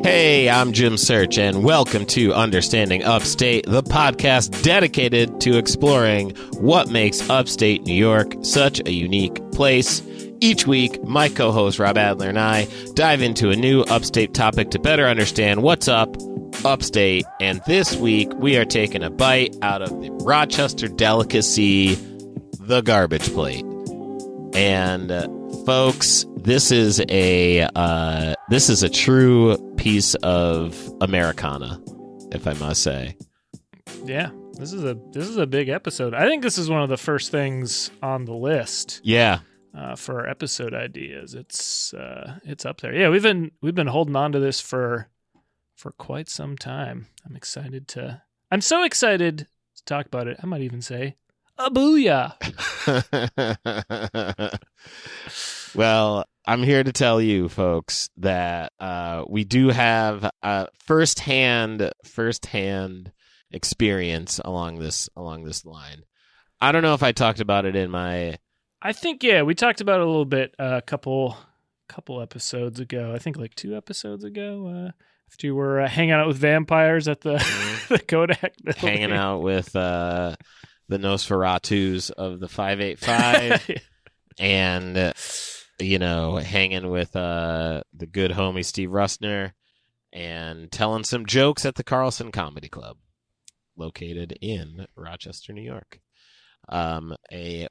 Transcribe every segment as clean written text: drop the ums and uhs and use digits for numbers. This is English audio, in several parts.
Hey, I'm Jim Search, and welcome to Understanding Upstate, the podcast dedicated to exploring what makes upstate New York such a unique place. Each week, my co-host Rob Adler and I dive into a new upstate topic to better understand what's up upstate. And this week, we are taking a bite out of the Rochester delicacy, the garbage plate. And folks, this is a true piece of Americana, if I must say. Yeah, this is a big episode. I think this is one of the first things on the list. Yeah. For our episode ideas, it's up there. Yeah, we've been holding on to this for quite some time. I'm so excited to talk about it. I might even say a booyah. Well, I'm here to tell you, folks, that we do have firsthand experience along this line. I don't know if I talked about it in my. I think, yeah, we talked about it a little bit a couple episodes ago. I think like 2 episodes ago, after you were hanging out with vampires at the the Kodak building. Hanging out with the Nosferatus of the 585, and hanging with the good homie Steve Russner, and telling some jokes at the Carlson Comedy Club, located in Rochester, New York. A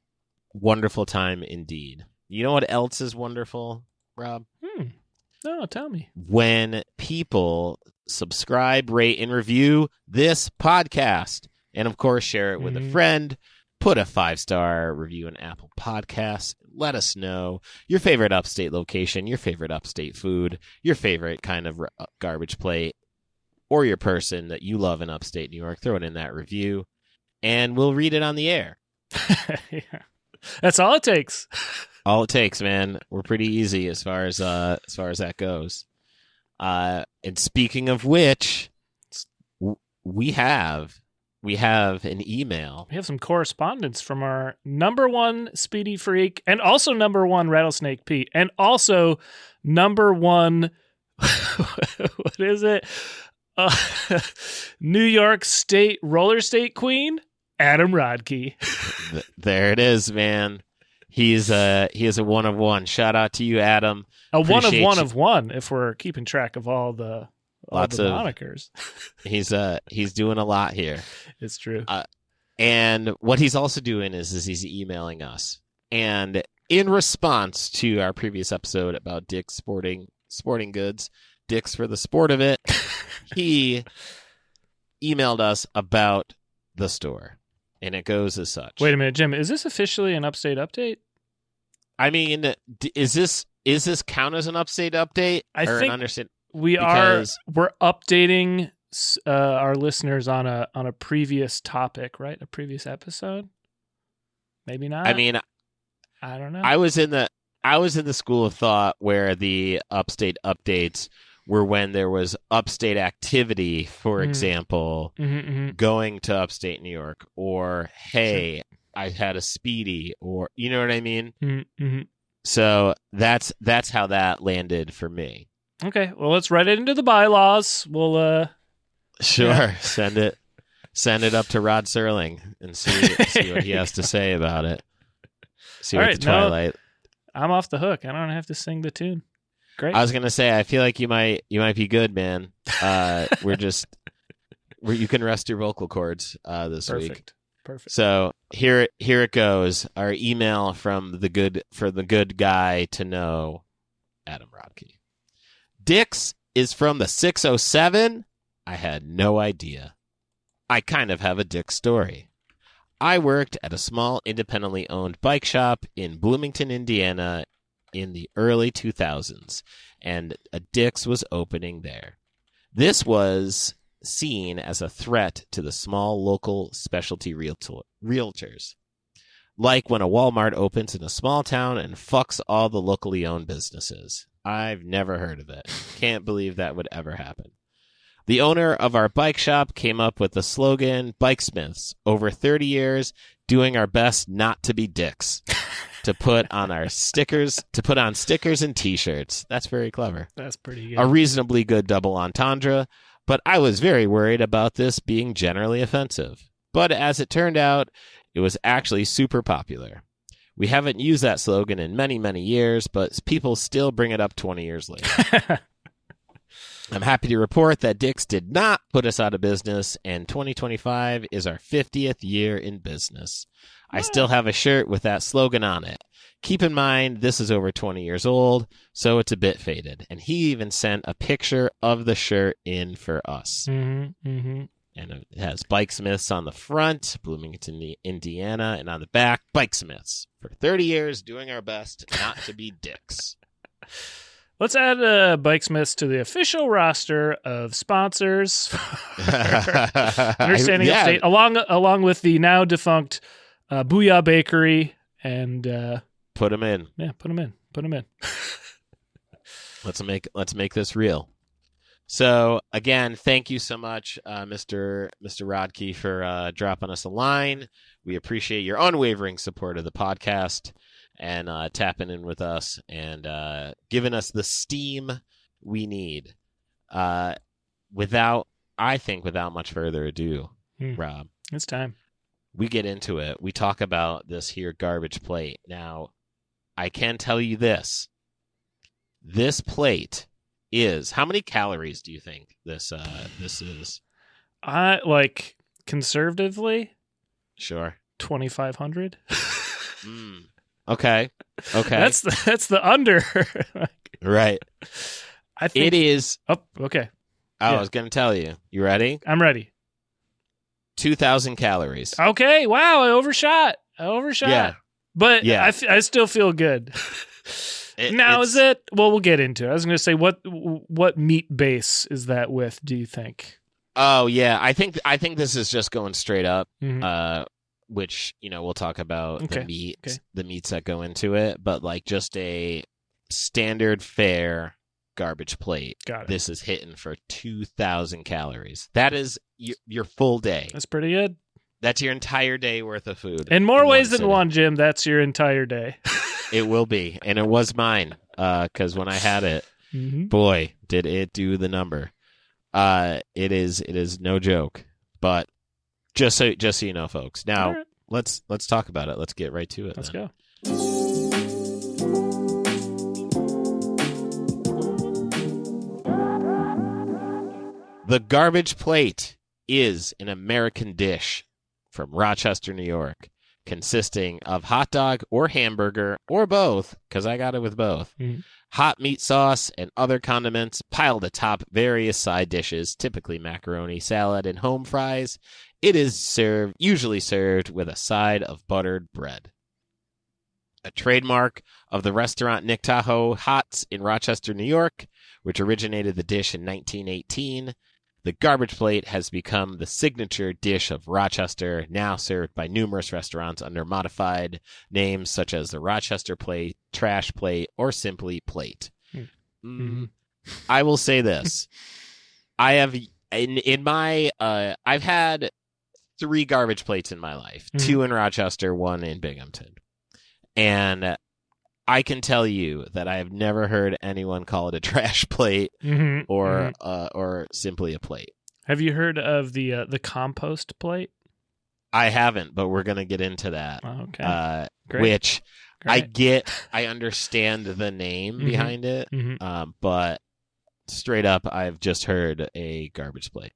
wonderful time indeed. You know what else is wonderful, Rob? No, tell me. When people subscribe, rate, and review this podcast. And, of course, share it with a friend. Put a 5-star review in Apple Podcasts. Let us know your favorite upstate location, your favorite upstate food, your favorite kind of garbage plate, or your person that you love in upstate New York. Throw it in that review, and we'll read it on the air. Yeah. That's all it takes. All it takes, man. We're pretty easy as far as that goes. And speaking of which, we have an email. We have some correspondence from our number 1 Speedy Freak, and also number 1 Rattlesnake Pete, and also number 1 what is it? New York State roller skate queen, Adam Rodkey. There it is, man. He is a one of one. Shout out to you, Adam. Appreciate one of one. If we're keeping track of all the monikers. He's doing a lot here. It's true. And what he's also doing is he's emailing us. And in response to our previous episode about Dick's sporting goods, Dick's for the sport of it, he emailed us about the store. And it goes as such. Wait a minute, Jim. Is this officially an Upstate update? I mean, is this count as an Upstate update? I think we're updating our listeners on a previous topic, right? A previous episode. Maybe not. I mean, I don't know. I was in the school of thought where the Upstate updates were when there was upstate activity, for example, going to upstate New York, or, hey, sure, I had a Speedy, or, you know what I mean? Mm-hmm. So that's how that landed for me. Okay, well, let's write it into the bylaws. We'll, sure, yeah. Send it up to Rod Serling and see what he has to say about it. See all what right, the Twilight. No, I'm off the hook. I don't have to sing the tune. Great. I was gonna say, I feel like you might be good, man. You can rest your vocal cords this week. Perfect. So here it goes. Our email from the good guy to know, Adam Rodkey. Dick's is from the 607. I had no idea. I kind of have a Dick story. I worked at a small independently owned bike shop in Bloomington, Indiana, in the early 2000s, and a Dick's was opening there. This was seen as a threat to the small local specialty realtors. Like when a Walmart opens in a small town and fucks all the locally owned businesses. I've never heard of it. Can't believe that would ever happen. The owner of our bike shop came up with the slogan, Bikesmiths, over 30 years, doing our best not to be dicks. to put on our stickers, to put on stickers and T-shirts. That's very clever. That's pretty good. A reasonably good double entendre, but I was very worried about this being generally offensive. But as it turned out, it was actually super popular. We haven't used that slogan in many, many years, but people still bring it up 20 years later. I'm happy to report that Dick's did not put us out of business, and 2025 is our 50th year in business. I still have a shirt with that slogan on it. Keep in mind, this is over 20 years old, so it's a bit faded. And he even sent a picture of the shirt in for us. Mm-hmm, mm-hmm. And it has Bike Smiths on the front, Bloomington, Indiana, and on the back, Bike Smiths. For 30 years, doing our best not to be dicks. Let's add Bike Smiths to the official roster of sponsors. Understanding Upstate, along with the now defunct Booyah Bakery and put them in. Yeah, put them in. Put them in. Let's make this real. So again, thank you so much, Mr. Rodkey, for dropping us a line. We appreciate your unwavering support of the podcast and tapping in with us and giving us the steam we need. Without much further ado, Rob, it's time. We get into it. We talk about this here garbage plate. Now, I can tell you this. This plate is, how many calories do you think this is? Like conservatively? Sure. 2,500. Okay. That's the under. Right. I think it is. Oh, okay. I was going to tell you. You ready? I'm ready. 2,000 calories. Okay. Wow. I overshot. Yeah. But yeah. I still feel good. Is it? Well, we'll get into it. I was going to say, what meat base is that with, do you think? Oh, yeah. I think this is just going straight up, Mm-hmm. which, we'll talk about Okay. the meats that go into it, but like just a standard fare garbage plate. Got it. This is hitting for 2,000 calories. That is your full day. That's pretty good. That's your entire day worth of food. In more ways than one, Jim, that's your entire day. It will be. And it was mine. Because when I had it, boy, did it do the number. It is no joke. But just so you know, folks. Now, right. let's talk about it. Let's get right to it. Let's go. The garbage plate is an American dish from Rochester, New York, consisting of hot dog or hamburger or both, because I got it with both, hot meat sauce and other condiments piled atop various side dishes, typically macaroni, salad, and home fries. It is usually served with a side of buttered bread. A trademark of the restaurant Nick Tahoe Hots in Rochester, New York, which originated the dish in 1918. The garbage plate has become the signature dish of Rochester, now served by numerous restaurants under modified names such as the Rochester Plate, Trash Plate, or simply Plate. I will say this. I have I've had 3 garbage plates in my life, 2 in Rochester, 1 in Binghamton. And I can tell you that I have never heard anyone call it a trash plate or simply a plate. Have you heard of the compost plate? I haven't, but we're going to get into that. Okay. Great. Which Great. I understand the name behind it, but straight up, I've just heard a garbage plate.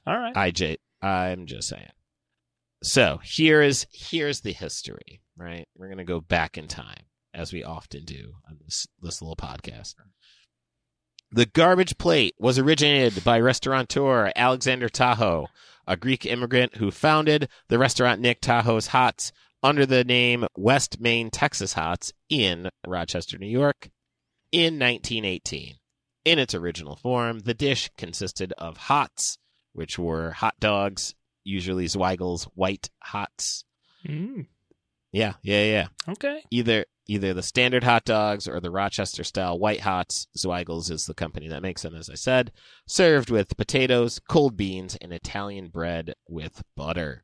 All right. I'm just saying. So here's the history, right? We're going to go back in time, as we often do on this little podcast. The garbage plate was originated by restaurateur Alexander Tahoe, a Greek immigrant who founded the restaurant Nick Tahoe's Hots under the name West Main Texas Hots in Rochester, New York, in 1918. In its original form, the dish consisted of hots, which were hot dogs, usually Zweigel's White Hots. Yeah. Okay. Either the standard hot dogs or the Rochester-style White Hots. Zweigel's is the company that makes them, as I said. Served with potatoes, cold beans, and Italian bread with butter.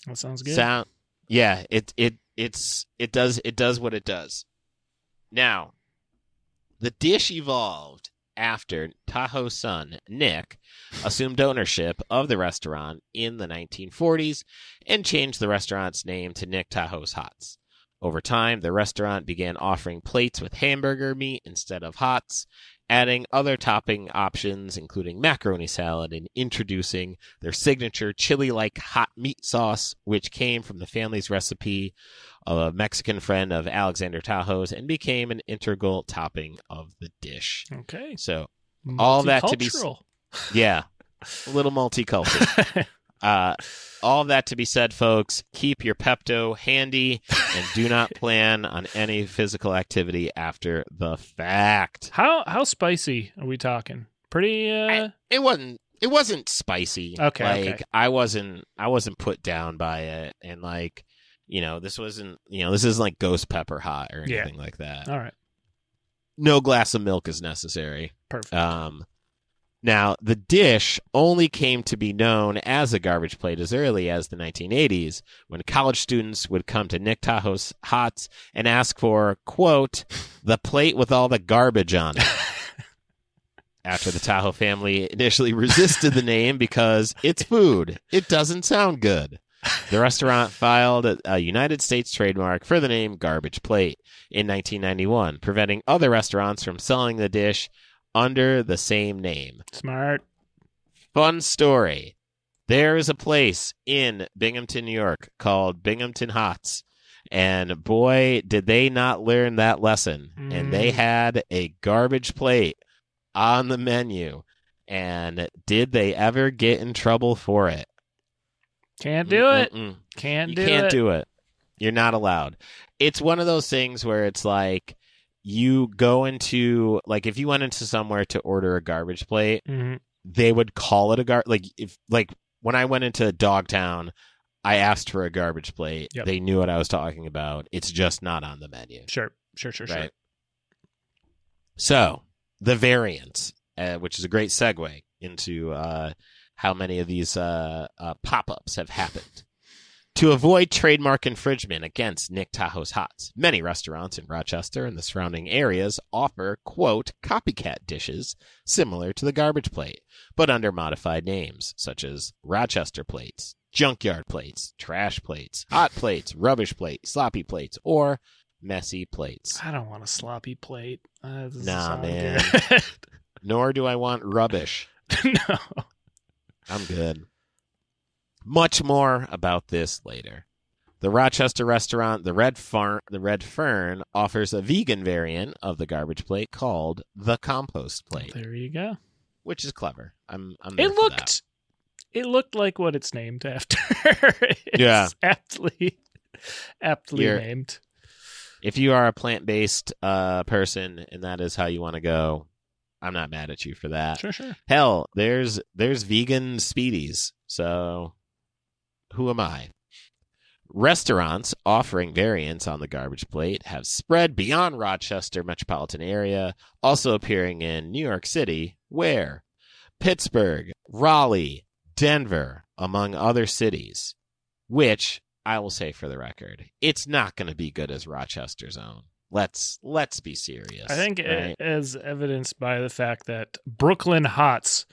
That sounds good. Yeah, it it does what it does. Now, the dish evolved after Tahoe's son, Nick, assumed ownership of the restaurant in the 1940s and changed the restaurant's name to Nick Tahoe's Hots. Over time, the restaurant began offering plates with hamburger meat instead of hots, adding other topping options, including macaroni salad, and introducing their signature chili-like hot meat sauce, which came from the family's recipe of a Mexican friend of Alexander Tahoe's and became an integral topping of the dish. Okay. So all that to be... Yeah, a little multicultural. All that to be said, folks, keep your Pepto handy and do not plan on any physical activity after the fact. How spicy are we talking? Pretty It wasn't spicy. Okay. Like I wasn't put down by it, and like, this isn't like ghost pepper hot or anything like that. All right. No glass of milk is necessary. Perfect. Now, the dish only came to be known as a garbage plate as early as the 1980s, when college students would come to Nick Tahoe's Hots and ask for, quote, the plate with all the garbage on it. After the Tahoe family initially resisted the name because it's food. It doesn't sound good. The restaurant filed a United States trademark for the name Garbage Plate in 1991, preventing other restaurants from selling the dish under the same name. Smart. Fun story. There is a place in Binghamton, New York called Binghamton Hots. And boy, did they not learn that lesson. And they had a garbage plate on the menu. And did they ever get in trouble for it? Can't do it. Can't do it. You're not allowed. It's one of those things where it's like, you go into, like, if you went into somewhere to order a garbage plate, they would call it a when I went into Dogtown, I asked for a garbage plate. Yep. They knew what I was talking about. It's just not on the menu. Sure. Right? So, the variants, which is a great segue into how many of these pop-ups have happened. To avoid trademark infringement against Nick Tahoe's Hots, many restaurants in Rochester and the surrounding areas offer, quote, copycat dishes similar to the garbage plate, but under modified names, such as Rochester plates, junkyard plates, trash plates, hot plates, rubbish plate, sloppy plates, or messy plates. I don't want a sloppy plate. Nah, man. Nor do I want rubbish. No. I'm good. Much more about this later. The Rochester restaurant, the Red Fern, offers a vegan variant of the garbage plate called the compost plate. There you go. Which is clever. I'm there for that. It looked like what it's named after. It's aptly named. If you are a plant-based person and that is how you want to go, I'm not mad at you for that. Sure. Hell, there's vegan Speedies, so who am I? Restaurants offering variants on the garbage plate have spread beyond Rochester metropolitan area, also appearing in New York City, where Pittsburgh, Raleigh, Denver, among other cities, which I will say for the record, it's not going to be good as Rochester's own. Let's be serious. I think right? as evidenced by the fact that Brooklyn Hots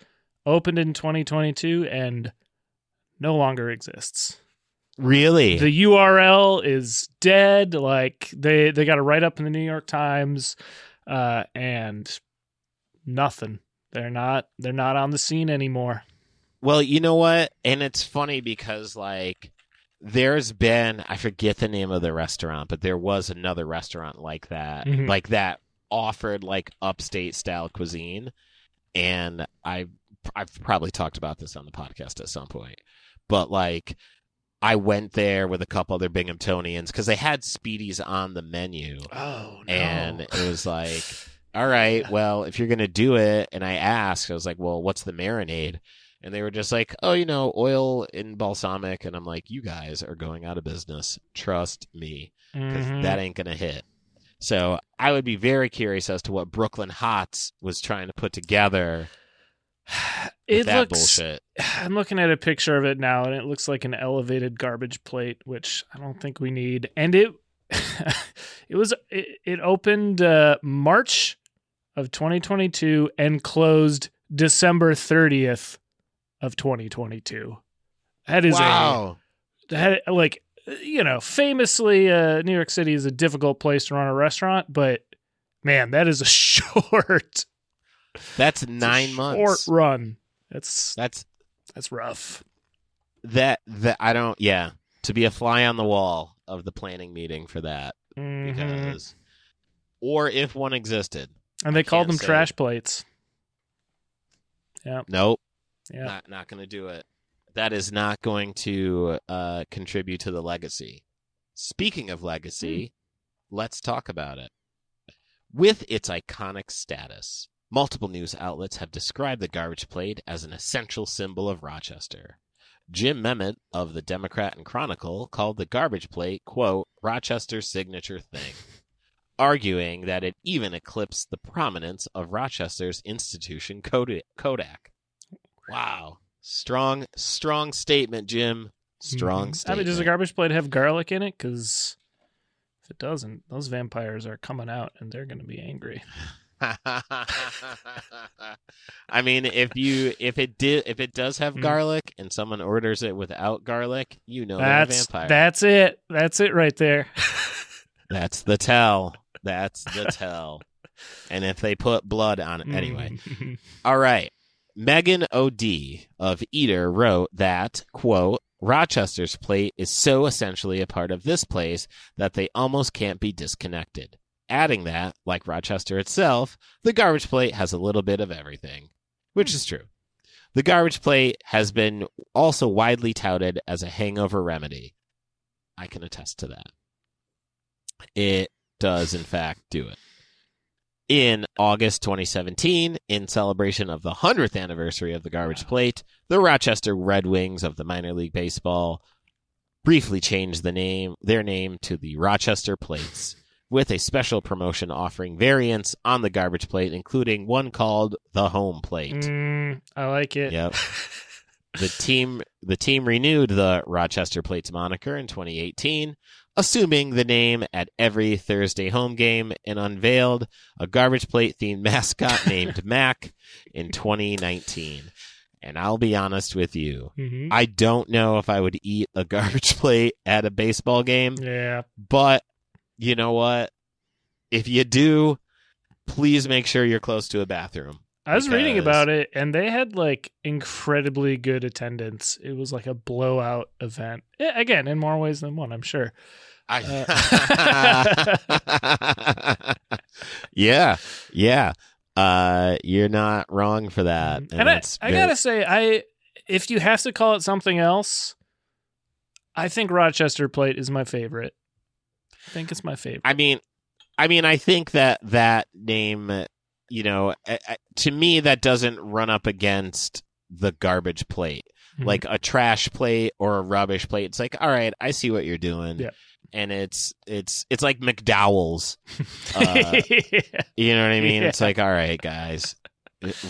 opened in 2022 and no longer exists. Really? The URL is dead. Like they got a write up in the New York Times, and nothing. They're not on the scene anymore. Well, you know what? And it's funny because like there's been, I forget the name of the restaurant, but there was another restaurant like that, like that offered like upstate style cuisine, and I've probably talked about this on the podcast at some point. But like, I went there with a couple other Binghamtonians because they had Speedies on the menu. Oh, no. And it was like, all right, well, if you're going to do it, and I asked, I was like, well, what's the marinade? And they were just like, oh, oil and balsamic. And I'm like, you guys are going out of business. Trust me, because that ain't going to hit. So I would be very curious as to what Brooklyn Hots was trying to put together It that looks. bullshit. I'm looking at a picture of it now, and it looks like an elevated garbage plate, which I don't think we need. And it it opened March of 2022 and closed December 30th of 2022. That is Wow. famously, New York City is a difficult place to run a restaurant, but man, that is a short. That's 9 months. Short run. That's rough. That I don't. Yeah, to be a fly on the wall of the planning meeting for that, because, or if one existed, and they called them trash plates. Yeah. Nope. Yeah. Not going to do it. That is not going to contribute to the legacy. Speaking of legacy, let's talk about it. With its iconic status, multiple news outlets have described the garbage plate as an essential symbol of Rochester. Jim Memmott of the Democrat and Chronicle called the garbage plate, quote, Rochester's signature thing, arguing that it even eclipsed the prominence of Rochester's institution Kodak. Wow. Strong statement, Jim. Strong statement. I mean, does the garbage plate have garlic in it? Because if it doesn't, those vampires are coming out and they're going to be angry. I mean, if it does have garlic and someone orders it without garlic, they're a vampire. That's it. That's it right there. That's the tell. And if they put blood on it, anyway. All right. Megan O.D. of Eater wrote that, quote, Rochester's plate is so essentially a part of this place that they almost can't be disconnected. Adding that, like Rochester itself, the garbage plate has a little bit of everything, which is true. The garbage plate has been also widely touted as a hangover remedy. I can attest to that. It does, in fact, do it. In August 2017, in celebration of the 100th anniversary of the garbage plate, the Rochester Red Wings of the minor league baseball briefly changed their name to the Rochester Plates, with a special promotion offering variants on the garbage plate, including one called the Home Plate. I like it. Yep. The team renewed the Rochester Plates moniker in 2018, assuming the name at every Thursday home game, and unveiled a garbage plate themed mascot named Mac in 2019. And I'll be honest with you, I don't know if I would eat a garbage plate at a baseball game. Yeah. But you know what? If you do, please make sure you're close to a bathroom. I was reading about it, and they had incredibly good attendance. It was like a blowout event. Again, in more ways than one, I'm sure. Yeah. You're not wrong for that. And I gotta say, if you have to call it something else, I think Rochester Plate is my favorite. I think it's my favorite. I mean, I think that name, to me, that doesn't run up against the garbage plate. Like a trash plate or a rubbish plate. It's like, all right, I see what you're doing. Yeah. And it's like McDowell's. You know what I mean? Yeah. It's like, all right, guys,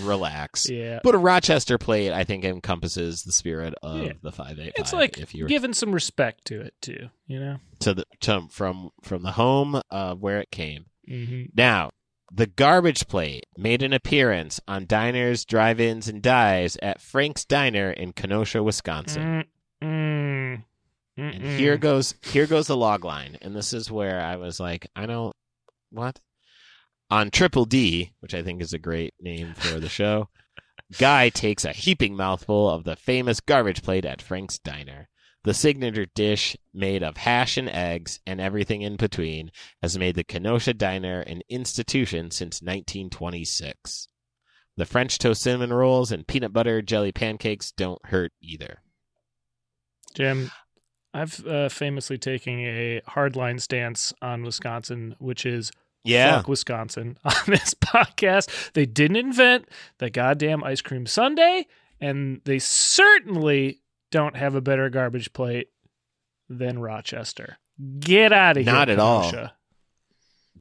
relax. Yeah. But a Rochester Plate, I think, encompasses the spirit of the 585. It's like giving some respect to it too, from the home of where it came. Now, the garbage plate made an appearance on diners, drive-ins, and dives at Frank's Diner in Kenosha, Wisconsin. And here goes the log line, and this is where I was like, what? On Triple D, which I think is a great name for the show, Guy takes a heaping mouthful of the famous garbage plate at Frank's Diner. The signature dish, made of hash and eggs and everything in between, has made the Kenosha Diner an institution since 1926. The French toast cinnamon rolls and peanut butter jelly pancakes don't hurt either. Jim, I've famously taken a hardline stance on Wisconsin, which is fuck Wisconsin on this podcast. They didn't invent the goddamn ice cream sundae, and they certainly don't have a better garbage plate than Rochester. Get out of here, Not at Kenosha. all.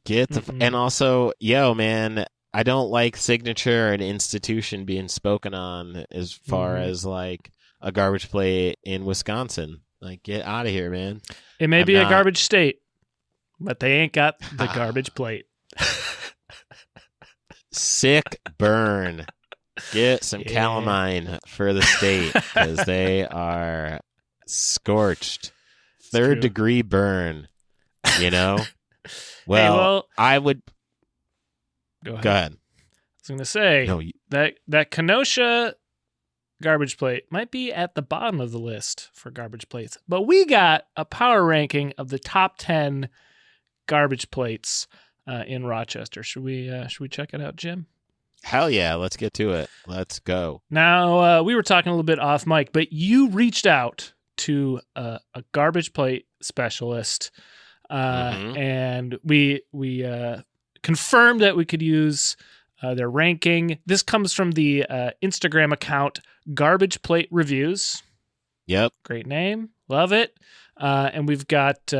Get the and also, man, I don't like signature and institution being spoken on as far as like a garbage plate in Wisconsin. Like, get out of here, man. It may be a garbage state, but they ain't got the garbage plate. Sick burn. Get some calamine for the state because they are scorched. Third degree burn. You know? Well, I would. Go ahead. I was going to say that Kenosha garbage plate might be at the bottom of the list for garbage plates, but we got a power ranking of the top 10 garbage plates in Rochester. Should we check it out, Jim? Hell yeah, let's get to it. Let's go. Now, we were talking a little bit off mic, but you reached out to a garbage plate specialist, and we confirmed that we could use their ranking. This comes from the Instagram account Garbage Plate Reviews. Yep. Great name. Love it. And we've got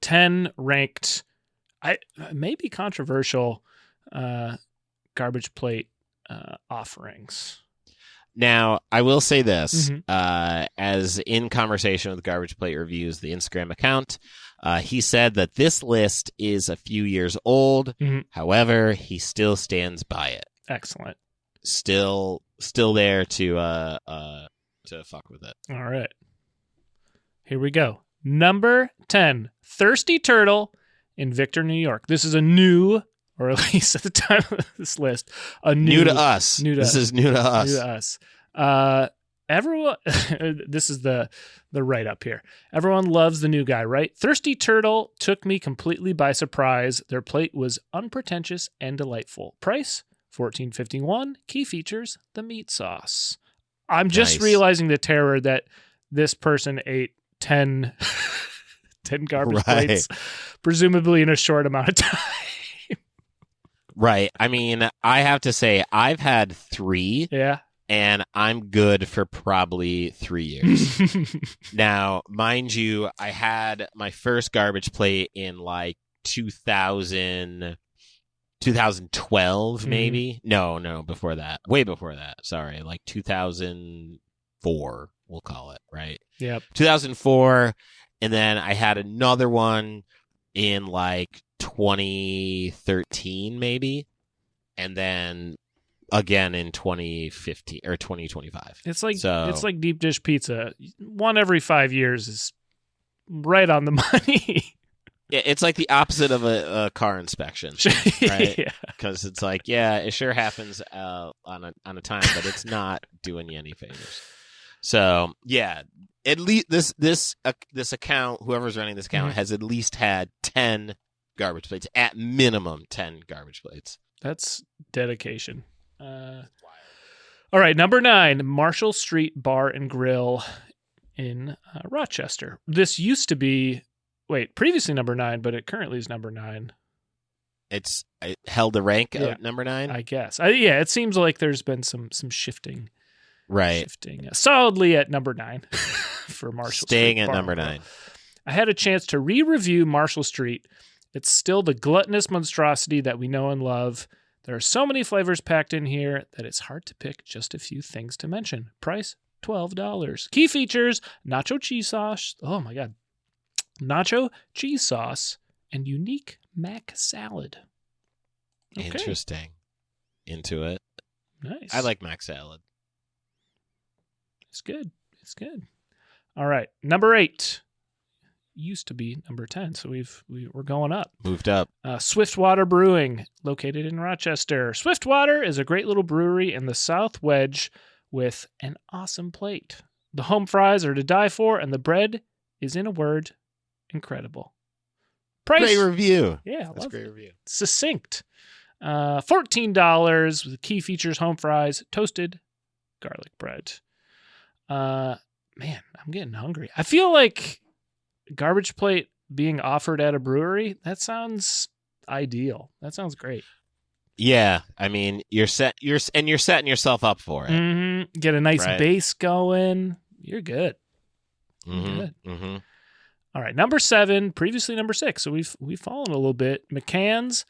10 ranked, maybe controversial garbage plate offerings. Now, I will say this, as in conversation with Garbage Plate Reviews, the Instagram account, he said that this list is a few years old. However, he still stands by it. Excellent. Still there to fuck with it. All right. Here we go. Number 10, Thirsty Turtle in Victor, New York. This is a new, or at least at the time of this list, new to us. This is new to us. New to us. Everyone, this is the write up here. Everyone loves the new guy, right? Thirsty Turtle took me completely by surprise. Their plate was unpretentious and delightful. Price $14.51. Key features: the meat sauce. I'm just realizing the terror that this person ate 10 garbage plates, presumably in a short amount of time. Right. I mean, I have to say, I've had 3. Yeah. And I'm good for probably 3 years. Now, mind you, I had my first garbage plate in like 2012, maybe. No, before that. Way before that. Sorry, like 2004, we'll call it, right? Yep. 2004, and then I had another one in like 2013, maybe, and then again in 2015 or 2025. It's like deep dish pizza. One every 5 years is right on the money. Yeah, it's like the opposite of a car inspection, right? Because it's like, yeah, it sure happens on a time, but it's not doing you any favors. So yeah, at least this account, whoever's running this account, has at least had 10 garbage plates, at minimum 10 garbage plates. That's dedication. All right, number 9, Marshall Street Bar and Grill in Rochester. This used to be, previously number 9, but it currently is number 9. It held the rank at number 9? I guess. It seems like there's been some shifting. Right. Shifting solidly at number 9 for Marshall Staying Street at Bar number and Grill. 9. I had a chance to re-review Marshall Street. It's still the gluttonous monstrosity that we know and love. There are so many flavors packed in here that it's hard to pick just a few things to mention. Price, $12. Key features: nacho cheese sauce. Oh my God. Nacho cheese sauce and unique mac salad. Okay. Interesting. Into it. Nice. I like mac salad. It's good. All right. Number 8. Used to be number 10, so we're going up. Moved up. Swiftwater Brewing, located in Rochester. Swiftwater is a great little brewery in the South Wedge with an awesome plate. The home fries are to die for, and the bread is, in a word, incredible. Price. Great review. Yeah, that's a great review. Succinct. $14 with key features: home fries, toasted garlic bread. Man, I'm getting hungry. I feel like garbage plate being offered at a brewery, that sounds ideal. That sounds great. Yeah, I mean, you're setting yourself up for it. Mm-hmm. Get a nice base going. You're good. Mm-hmm. Good. Mm-hmm. All right, number 7, previously number 6. So we've fallen a little bit. McCann's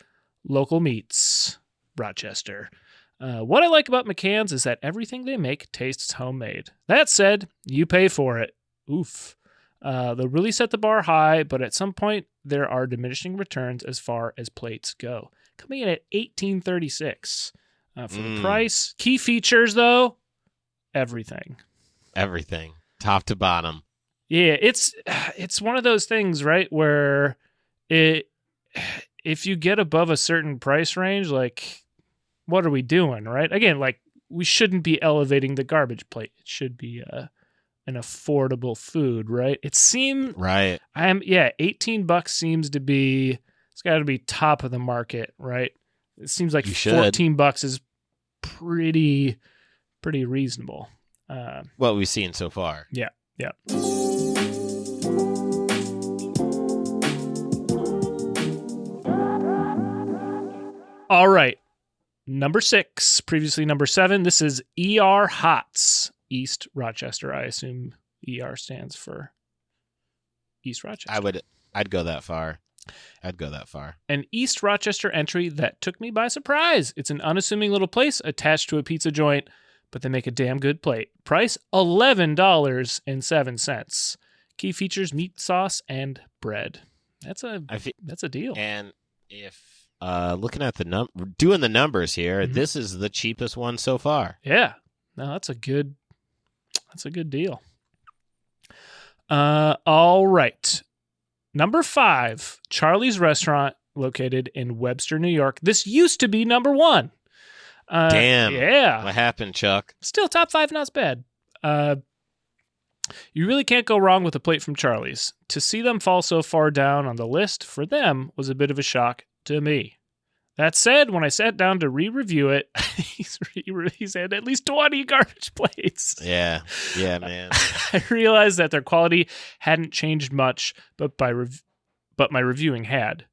Local Meats. Rochester. What I like about McCann's is that everything they make tastes homemade. That said, you pay for it. Oof. They'll really set the bar high, but at some point there are diminishing returns as far as plates go. Coming in at $18.36 for the price. Key features, though, everything. Everything, top to bottom. Yeah, it's one of those things, right, where if you get above a certain price range, like, what are we doing, right? Again, like, we shouldn't be elevating the garbage plate. It should be an affordable food, right? It seems right. $18 seems to be, it's got to be top of the market, right? It seems like $14 is pretty reasonable. What we've seen so far. Yeah. All right. Number 6, previously number 7. This is ER Hots, East Rochester. I assume ER stands for East Rochester. I'd go that far. An East Rochester entry that took me by surprise. It's an unassuming little place attached to a pizza joint, but they make a damn good plate. Price $11.07. Key features: meat sauce and bread. That's a deal. And if looking at doing the numbers here, this is the cheapest one so far. Yeah, no, that's a good deal. All right, number 5, Charlie's Restaurant, located in Webster, New York. This used to be number 1. Damn. Yeah. What happened, Chuck? Still top 5, not bad. You really can't go wrong with a plate from Charlie's. To see them fall so far down on the list for them was a bit of a shock to me. That said, when I sat down to re-review it, he's had at least 20 garbage plates. Yeah, man. I realized that their quality hadn't changed much, but my reviewing had.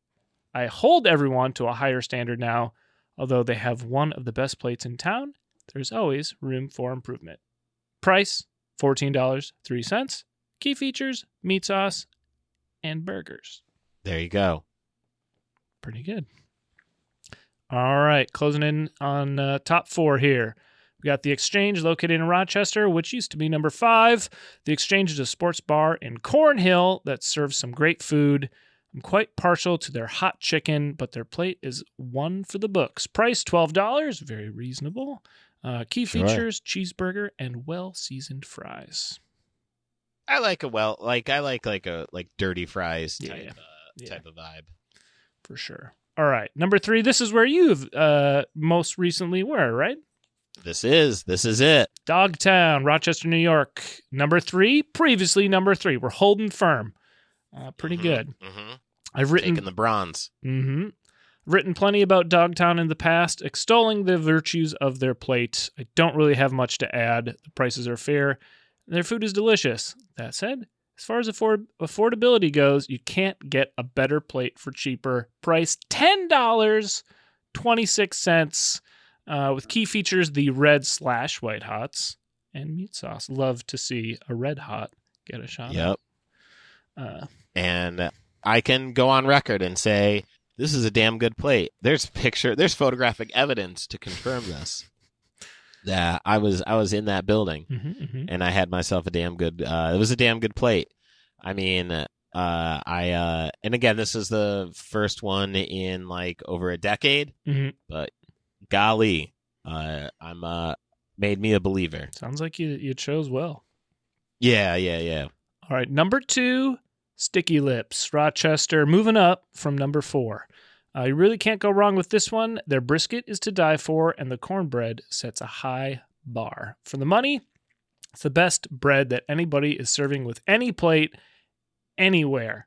I hold everyone to a higher standard now. Although they have one of the best plates in town, there's always room for improvement. Price, $14.03. Key features: meat sauce and burgers. There you go. Pretty good. All right, closing in on top 4 here. We got the Exchange, located in Rochester, which used to be number 5. The Exchange is a sports bar in Cornhill that serves some great food. I'm quite partial to their hot chicken, but their plate is one for the books. Price $12, very reasonable. Key features: cheeseburger and well-seasoned fries. I like dirty fries type of vibe. For sure. All right, number 3. This is where you've most recently were, right? This is it. Dogtown, Rochester, New York. Number 3, previously number 3. We're holding firm. Pretty good. Mm-hmm. I've written taking the bronze. Mm-hmm. Written plenty about Dogtown in the past, extolling the virtues of their plate. I don't really have much to add. The prices are fair, and their food is delicious. That said, as far as affordability goes, you can't get a better plate for cheaper. Price $10.26, with key features: the red/white hots and meat sauce. Love to see a red hot get a shot. Yep. And I can go on record and say this is a damn good plate. There's photographic evidence to confirm this. That I was in that building, and I had myself a damn good. It was a damn good plate. I mean, and again, this is the first one in like over a decade. But golly, I'm made me a believer. Sounds like you chose well. Yeah. All right, number 2, Sticky Lips, Rochester, moving up from number 4. You really can't go wrong with this one. Their brisket is to die for, and the cornbread sets a high bar. For the money, it's the best bread that anybody is serving with any plate, anywhere.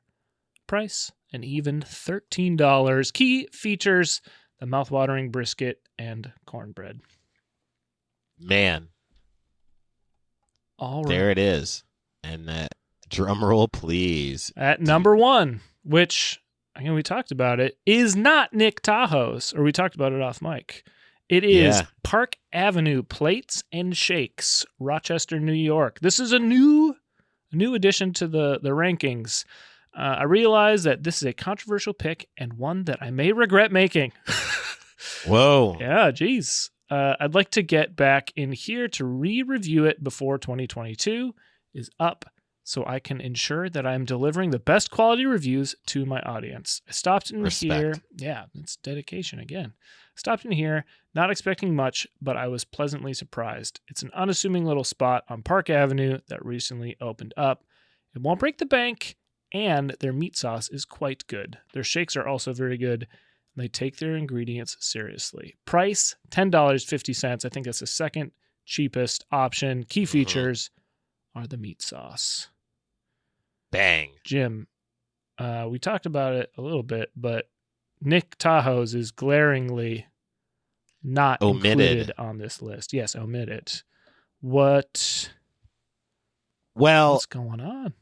Price, an even $13. Key features: the mouthwatering brisket and cornbread. Man. All right. There it is. And drum roll, please. At number 1, which, again, we talked about it, is not Nick Tahoe's, or we talked about it off mic. It is Park Avenue Plates and Shakes, Rochester, New York. This is a new addition to the rankings. I realize that this is a controversial pick and one that I may regret making. Whoa. Yeah, geez. I'd like to get back in here to re-review it before 2022 is up so I can ensure that I'm delivering the best quality reviews to my audience. I stopped in here. Yeah, it's dedication again. Stopped in here, not expecting much, but I was pleasantly surprised. It's an unassuming little spot on Park Avenue that recently opened up. It won't break the bank, and their meat sauce is quite good. Their shakes are also very good. They take their ingredients seriously. Price, $10.50. I think that's the second cheapest option. Key features are the meat sauce. Bang. Jim, we talked about it a little bit, but Nick Tahoe's is glaringly not included on this list. Yes, omitted. What's going on?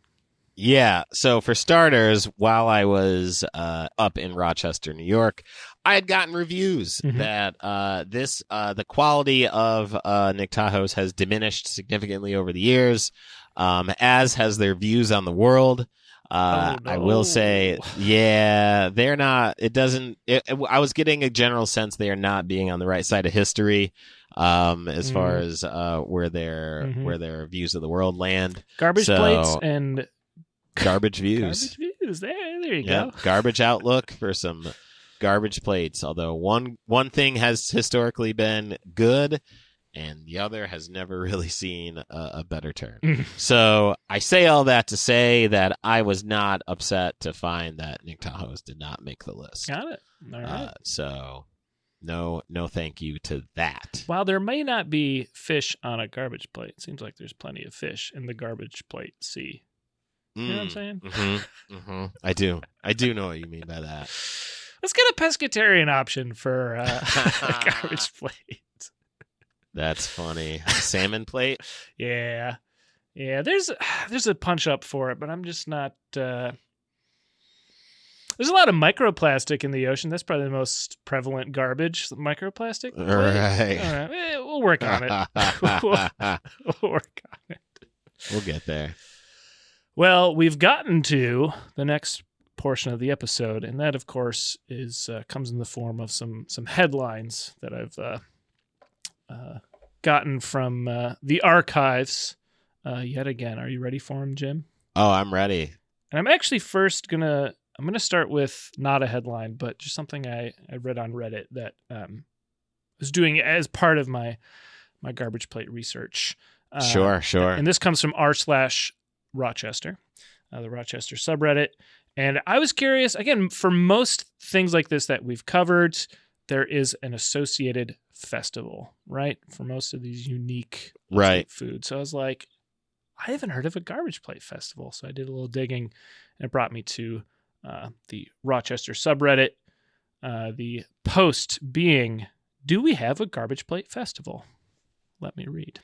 Yeah. So for starters, while I was up in Rochester, New York, I had gotten reviews that the quality of Nick Tahoe's has diminished significantly over the years, as has their views on the world. No. I will say, yeah, they're not. I was getting a general sense they are not being on the right side of history. As far as where their views of the world land. Garbage plates and garbage views. Garbage views. There you go. Garbage outlook for some garbage plates. Although one thing has historically been good, and the other has never really seen a better turn. So I say all that to say that I was not upset to find that Nick Tahoe's did not make the list. Got it. All right. So no thank you to that. While there may not be fish on a garbage plate, it seems like there's plenty of fish in the garbage plate sea. You know what I'm saying? I do know what you mean by that. Let's get a pescatarian option for garbage plate. That's funny. Salmon plate? Yeah. There's a punch up for it, but I'm just not. There's a lot of microplastic in the ocean. That's probably the most prevalent garbage. Microplastic. Right. All right. We'll work on it. We'll work on it. We'll get there. Well, we've gotten to the next portion of the episode, and that, of course, is comes in the form of some headlines that I've gotten from the archives yet again. Are you ready for them, Jim? Oh, I'm ready. And I'm actually first gonna start with not a headline, but just something I read on Reddit that was doing as part of my garbage plate research. Sure. And this comes from r/Rochester, the Rochester subreddit. And I was curious, again, for most things like this that we've covered, there is an associated festival, right? For most of these unique foods. So I was like, I haven't heard of a garbage plate festival. So I did a little digging, and it brought me to the Rochester subreddit. The post being, do we have a garbage plate festival? Let me read.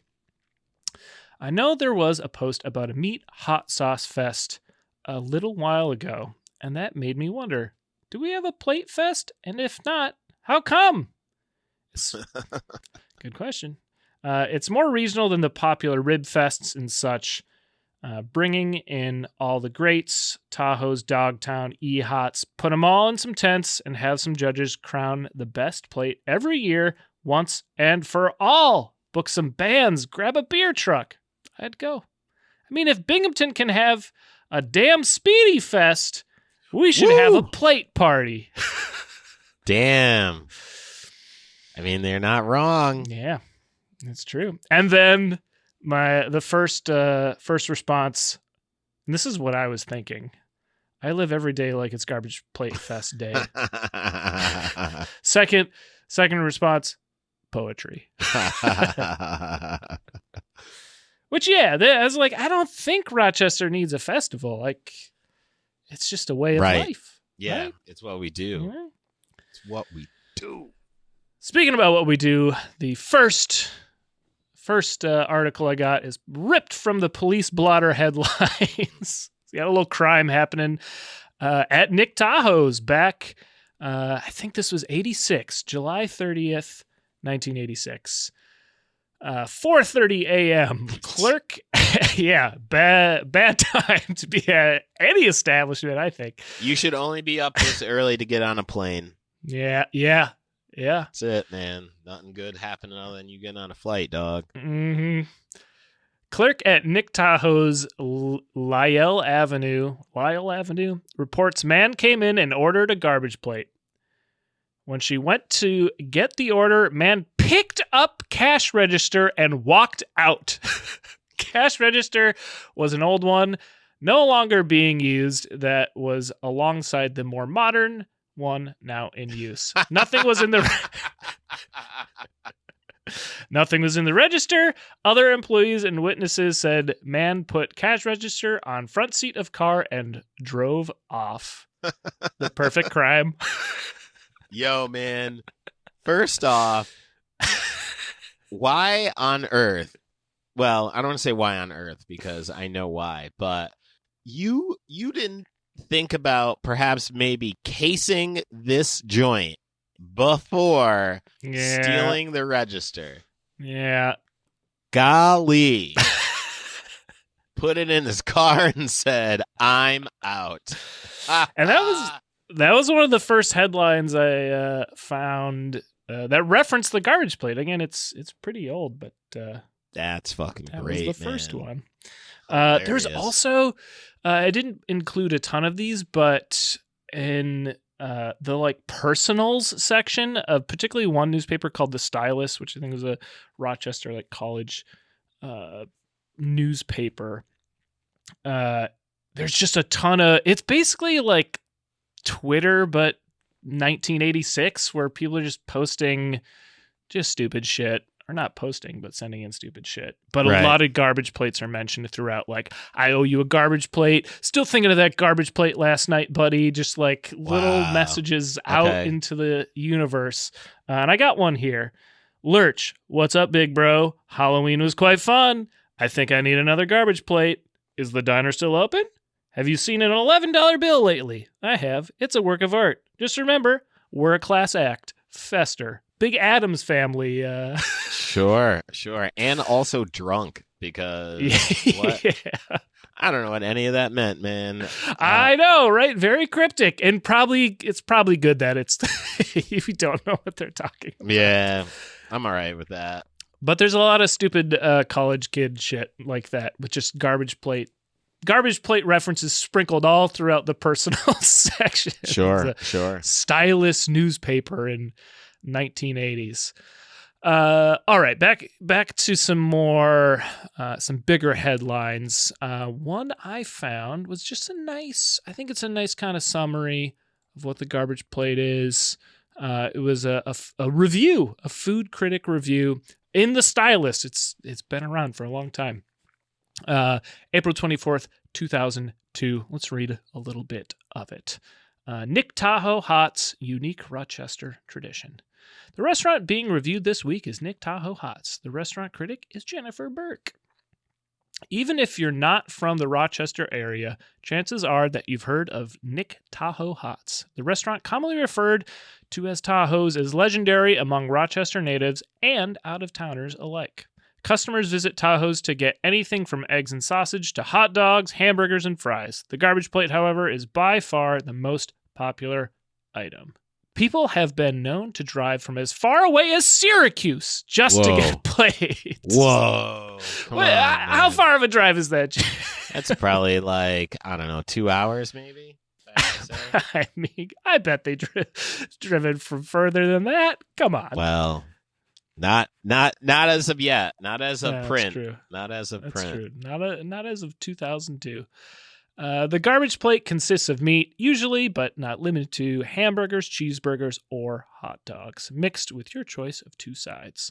I know there was a post about a meat hot sauce fest a little while ago, and that made me wonder, do we have a plate fest? And if not, how come? Good question. It's more regional than the popular rib fests and such, bringing in all the greats, Tahoe's, Dogtown, E-Hots, put them all in some tents and have some judges crown the best plate every year, once and for all. Book some bands, grab a beer truck. I'd go. I mean, if Binghamton can have a damn Speedy Fest, we should have a plate party. Damn. I mean, they're not wrong. Yeah, that's true. And then the first response, and this is what I was thinking. I live every day like it's garbage plate fest day. Second response, poetry. Which, yeah, I was like, I don't think Rochester needs a festival. Like, it's just a way of life. Yeah, right? It's what we do. Right. It's what we do. Speaking about what we do, the first article I got is ripped from the police blotter headlines. You got a little crime happening at Nick Tahoe's back, I think this was 86, July 30th, 1986. 4:30 a.m. Clerk, yeah, bad time to be at any establishment, I think. You should only be up this early to get on a plane. Yeah. Yeah. That's it, man. Nothing good happening other than you getting on a flight, dog. Mm-hmm. Clerk at Nick Tahoe's Lyle Avenue reports man came in and ordered a garbage plate. When she went to get the order, man picked up cash register and walked out. Cash register was an old one, no longer being used, that was alongside the more modern one now in use. Nothing was in the register. Other employees and witnesses said man put cash register on front seat of car and drove off. The perfect crime. Yo, man. First off, why on earth? Well, I don't want to say why on earth because I know why, but you didn't think about perhaps maybe casing this joint before stealing the register. Yeah. Golly. Put it in his car and said, "I'm out." And that was one of the first headlines I found that referenced the garbage plate. Again, it's pretty old, but that's fucking that great. was the first man. one. There's also I didn't include a ton of these, but in the like personals section of particularly one newspaper called The Stylist, which I think was a Rochester like college newspaper. There's just a ton of, it's basically like Twitter, but 1986, where people are just posting just stupid shit. Or not posting, but sending in stupid shit. But Right. A lot of garbage plates are mentioned throughout. Like, I owe you a garbage plate. Still thinking of that garbage plate last night, buddy. Just like little messages out into the universe. And I got one here. Lurch, what's up, big bro? Halloween was quite fun. I think I need another garbage plate. Is the diner still open? Have you seen an $11 bill lately? I have. It's a work of art. Just remember, we're a class act. Fester. Big Addams family. Sure. And also drunk because what? Yeah. I don't know what any of that meant, man. I know, right? Very cryptic. And it's probably good that it's you don't know what they're talking about. Yeah, I'm all right with that. But there's a lot of stupid college kid shit like that with just garbage plate references sprinkled all throughout the personal section. Sure. Stylist newspaper in 1980s. All right, back to some more, some bigger headlines. One I found was just I think it's a nice kind of summary of what the garbage plate is. It was a review, a food critic review in The Stylist. It's been around for a long time. April 24th, 2002. Let's read a little bit of it. Nick Tahoe Hot's unique Rochester tradition. The restaurant being reviewed this week is Nick Tahoe Hot's. The restaurant critic is Jennifer Burke. Even if you're not from the Rochester area, chances are that you've heard of Nick Tahoe Hot's. The restaurant, commonly referred to as Tahoe's, is legendary among Rochester natives and out-of-towners alike. Customers visit Tahoe's to get anything from eggs and sausage to hot dogs, hamburgers, and fries. The garbage plate, however, is by far the most popular item. People have been known to drive from as far away as Syracuse just to get plates. Whoa. How far of a drive is that? That's probably like, I don't know, 2 hours maybe? I mean, I bet they driven from further than that. Come on. Well, not as of yet. Not as of print. True. Not as of That's print. True. Not as of 2002. The garbage plate consists of meat, usually, but not limited to, hamburgers, cheeseburgers, or hot dogs, mixed with your choice of 2 sides.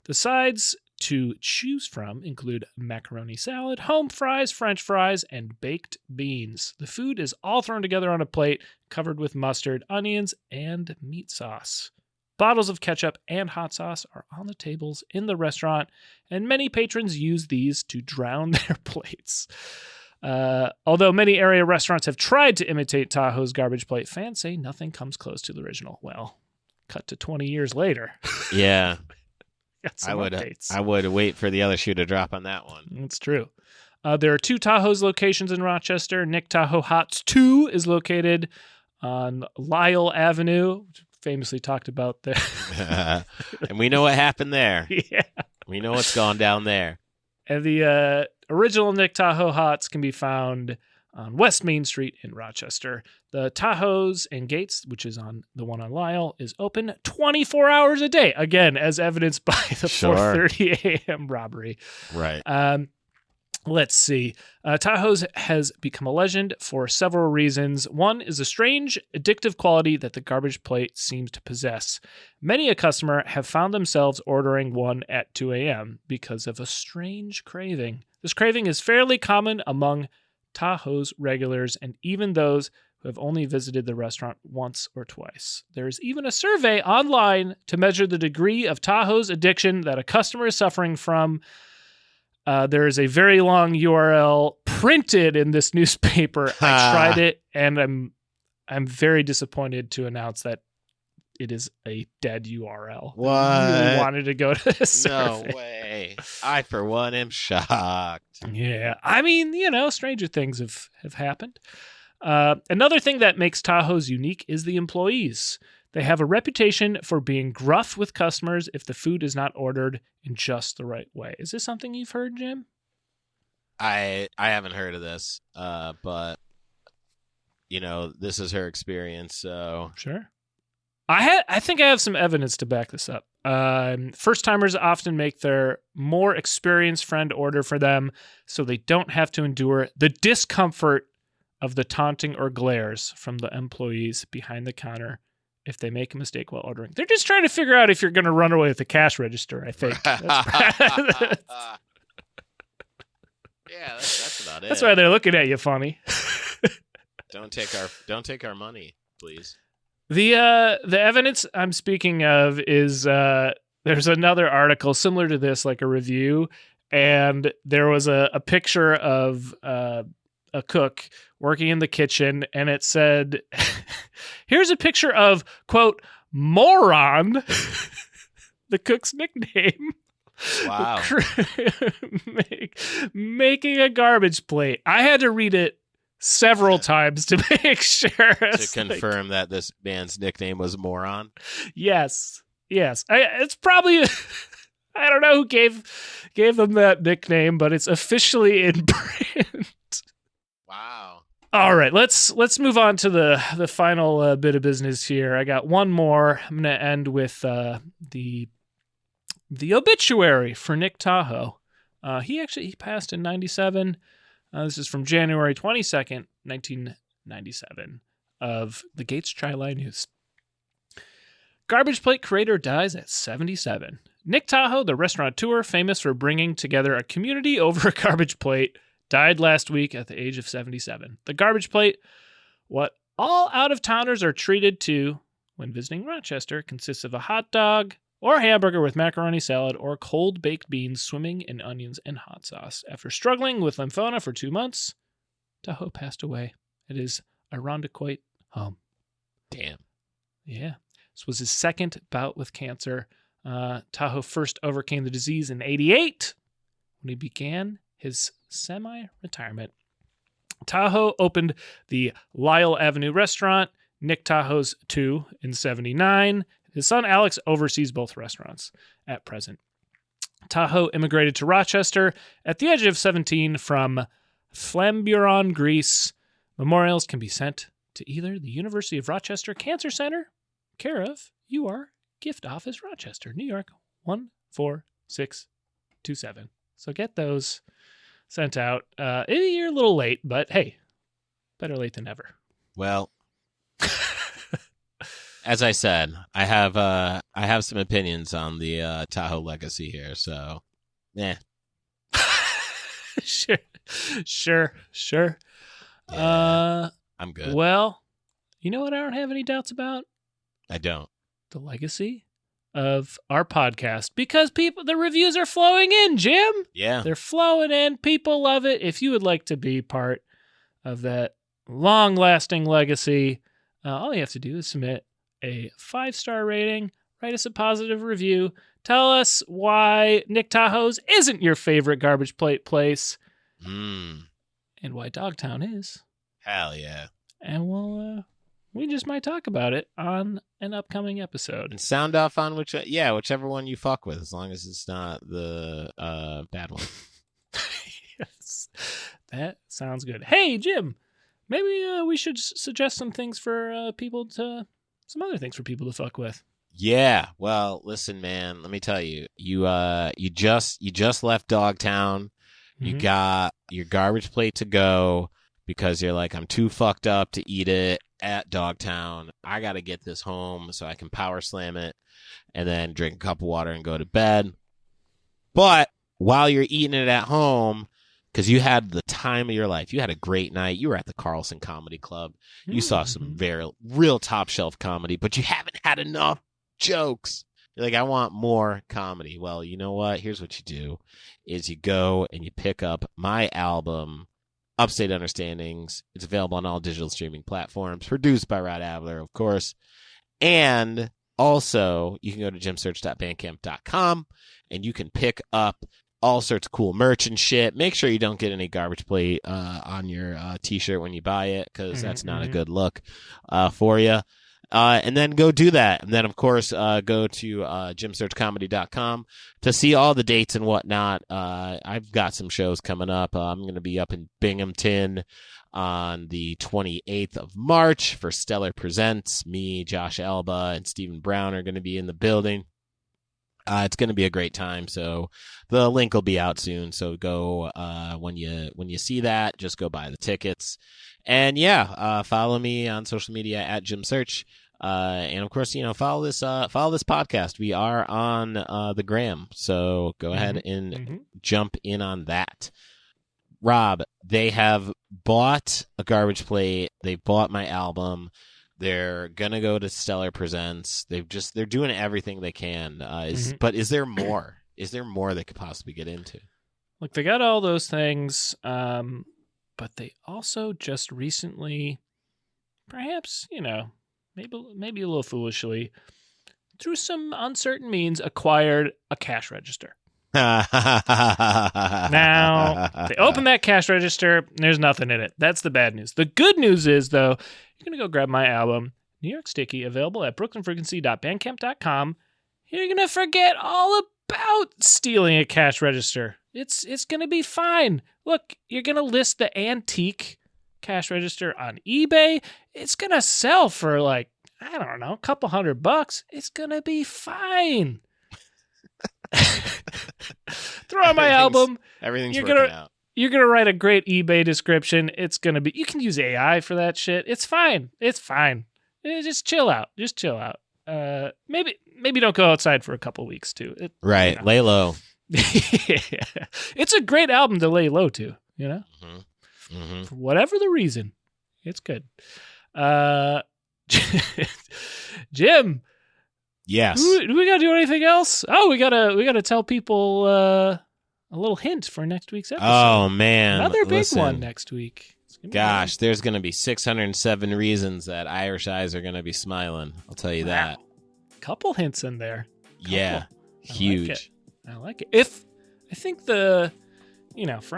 The sides to choose from include macaroni salad, home fries, French fries, and baked beans. The food is all thrown together on a plate, covered with mustard, onions, and meat sauce. Bottles of ketchup and hot sauce are on the tables in the restaurant, and many patrons use these to drown their plates. Although many area restaurants have tried to imitate Tahoe's garbage plate, fans say nothing comes close to the original. Well, cut to 20 years later. Yeah. Got some updates. I would wait for the other shoe to drop on that one. That's true. There are 2 Tahoe's locations in Rochester. Nick Tahoe Hot's 2 is located on Lyle Avenue, famously talked about there. And we know what happened there. Yeah. We know what's gone down there. And the original Nick Tahoe Hots can be found on West Main Street in Rochester. The Tahoes and Gates, which is on the one on Lyle, is open 24 hours a day. Again, as evidenced by the 4:30 a.m. robbery. Right. Let's see. Tahoe's has become a legend for several reasons. One is a strange, addictive quality that the garbage plate seems to possess. Many a customer have found themselves ordering one at 2 a.m. because of a strange craving. This craving is fairly common among Tahoe's regulars and even those who have only visited the restaurant once or twice. There is even a survey online to measure the degree of Tahoe's addiction that a customer is suffering from. There is a very long URL printed in this newspaper. I tried it, and I'm very disappointed to announce that it is a dead URL. What? I really wanted to go to this survey. No way. I, for one, am shocked. Yeah. I mean, stranger things have happened. Another thing that makes Tahoe's unique is the employees. They have a reputation for being gruff with customers if the food is not ordered in just the right way. Is this something you've heard, Jim? I haven't heard of this, but this is her experience, so Sure. I think I have some evidence to back this up. First timers often make their more experienced friend order for them, so they don't have to endure the discomfort of the taunting or glares from the employees behind the counter if they make a mistake while ordering. They're just trying to figure out if you're going to run away with the cash register, I think. Yeah, that's about it. That's why they're looking at you funny. Don't take our money, please. The evidence I'm speaking of is there's another article similar to this, like a review, and there was a picture of a cook working in the kitchen, and it said, here's a picture of, quote, moron, the cook's nickname. Wow. Making a garbage plate. I had to read it several times to make sure. To confirm that this man's nickname was Moron? Yes. It's probably... I don't know who gave them that nickname, but it's officially in print. Wow. All right, let's move on to the final bit of business here. I got one more. I'm going to end with the obituary for Nick Tahoe. He passed in 97. This is from January 22nd, 1997, of the Gates Tri-Line News. Garbage plate creator dies at 77. Nick Tahoe, the restaurateur famous for bringing together a community over a garbage plate, died last week at the age of 77. The garbage plate, what all out-of-towners are treated to when visiting Rochester, consists of a hot dog or hamburger with macaroni salad or cold baked beans swimming in onions and hot sauce. After struggling with lymphoma for 2 months, Tahoe passed away at his Irondequoit home. Damn. Yeah. This was his second bout with cancer. Tahoe first overcame the disease in 1988 when he began his semi-retirement. Tahoe opened the Lyle Avenue restaurant, Nick Tahoe's 2, in 1979. His son Alex oversees both restaurants at present. Tahoe immigrated to Rochester at the age of 17 from Flamburon, Greece. Memorials can be sent to either the University of Rochester Cancer Center, care of UR Gift Office, Rochester, New York, 14627. So get those sent out. You're a little late, but hey, better late than never. Well, as I said, I have some opinions on the Tahoe legacy here, so yeah. Sure. Yeah, I'm good. Well, you know what I don't have any doubts about? I don't. The legacy of our podcast, because the reviews are flowing in, Jim. Yeah. They're flowing in. People love it. If you would like to be part of that long-lasting legacy, all you have to do is submit a 5-star rating, write us a positive review, tell us why Nick Tahoe's isn't your favorite garbage plate place, and why Dogtown is. Hell yeah. And we'll we just might talk about it on an upcoming episode. And sound off on whichever one you fuck with, as long as it's not the bad one. Yes, that sounds good. Hey, Jim, maybe we should suggest some things for some other things for people to fuck with. Yeah, well, listen, man. Let me tell you, you just left Dogtown. You got your garbage plate to go because you're like, I'm too fucked up to eat it at Dogtown. I got to get this home so I can power slam it and then drink a cup of water and go to bed. But while you're eating it at home, because you had the time of your life, you had a great night. You were at the Carlson Comedy Club. You saw some very real top shelf comedy, but you haven't had enough jokes. You're like, I want more comedy. Well, you know what? Here's what you do is you go and you pick up my album, Upstate Understandings. It's available on all digital streaming platforms, produced by Rod Adler, of course. And also, you can go to jimsearch.bandcamp.com and you can pick up all sorts of cool merch and shit. Make sure you don't get any garbage plate on your t-shirt when you buy it, because that's not a good look for you. And then go do that. And then, of course, go to jimsearchcomedy.com to see all the dates and whatnot. I've got some shows coming up. I'm going to be up in Binghamton on the 28th of March for Stellar Presents. Me, Josh Alba, and Stephen Brown are going to be in the building. It's going to be a great time. So the link will be out soon. So go when you see that, just go buy the tickets. And yeah, follow me on social media at Jim Search. And of course, follow this podcast. We are on the gram. So go ahead and jump in on that. Rob, they have bought a garbage plate. They bought my album. They're gonna go to Stellar Presents. They're doing everything they can. But is there more? Is there more they could possibly get into? Look, they got all those things, but they also just recently, perhaps maybe a little foolishly, through some uncertain means, acquired a cash register. Now, they open that cash register, there's nothing in it. That's the bad news. The good news is, though, you're going to go grab my album, New York Sticky, available at brooklynfrequency.bandcamp.com. You're going to forget all about stealing a cash register. It's going to be fine. Look, you're going to list the antique cash register on eBay. It's going to sell for like, I don't know, a couple $100. It's going to be fine. Throw on my album. Everything's working out. You're going to write a great eBay description. It's going to be, you can use AI for that shit. It's fine. Just chill out. Maybe don't go outside for a couple weeks too. Right. Lay low. Yeah. It's a great album to lay low to, for whatever the reason. It's good. Jim. Yes. Do we gotta do anything else? Oh, we gotta tell people a little hint for next week's episode. Oh man, another big one next week. Gosh, there's gonna be 607 reasons that Irish eyes are gonna be smiling. I'll tell you that. Couple hints in there. Yeah, huge. I like it. I think for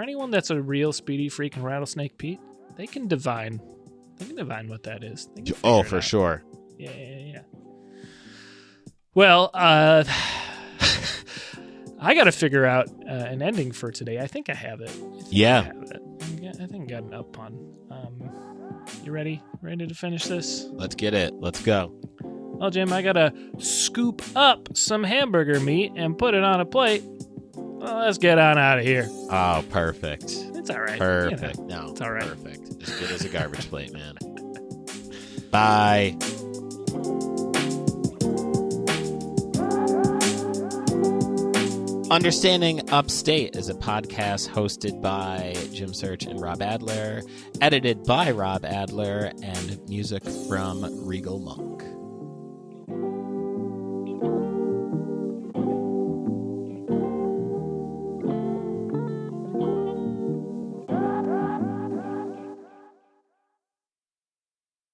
anyone that's a real Speedy Freak and Rattlesnake Pete, they can divine what that is. Oh, for sure. Yeah. Well, I got to figure out an ending for today. I think I have it. I think I got an up pun. You ready? Ready to finish this? Let's get it. Let's go. Well, Jim, I got to scoop up some hamburger meat and put it on a plate. Well, let's get on out of here. Oh, perfect. It's all right. Perfect. No, it's all right. Perfect. As good as a garbage plate, man. Bye. Understanding Upstate is a podcast hosted by Jim Search and Rob Adler, edited by Rob Adler, and music from Regal Monk.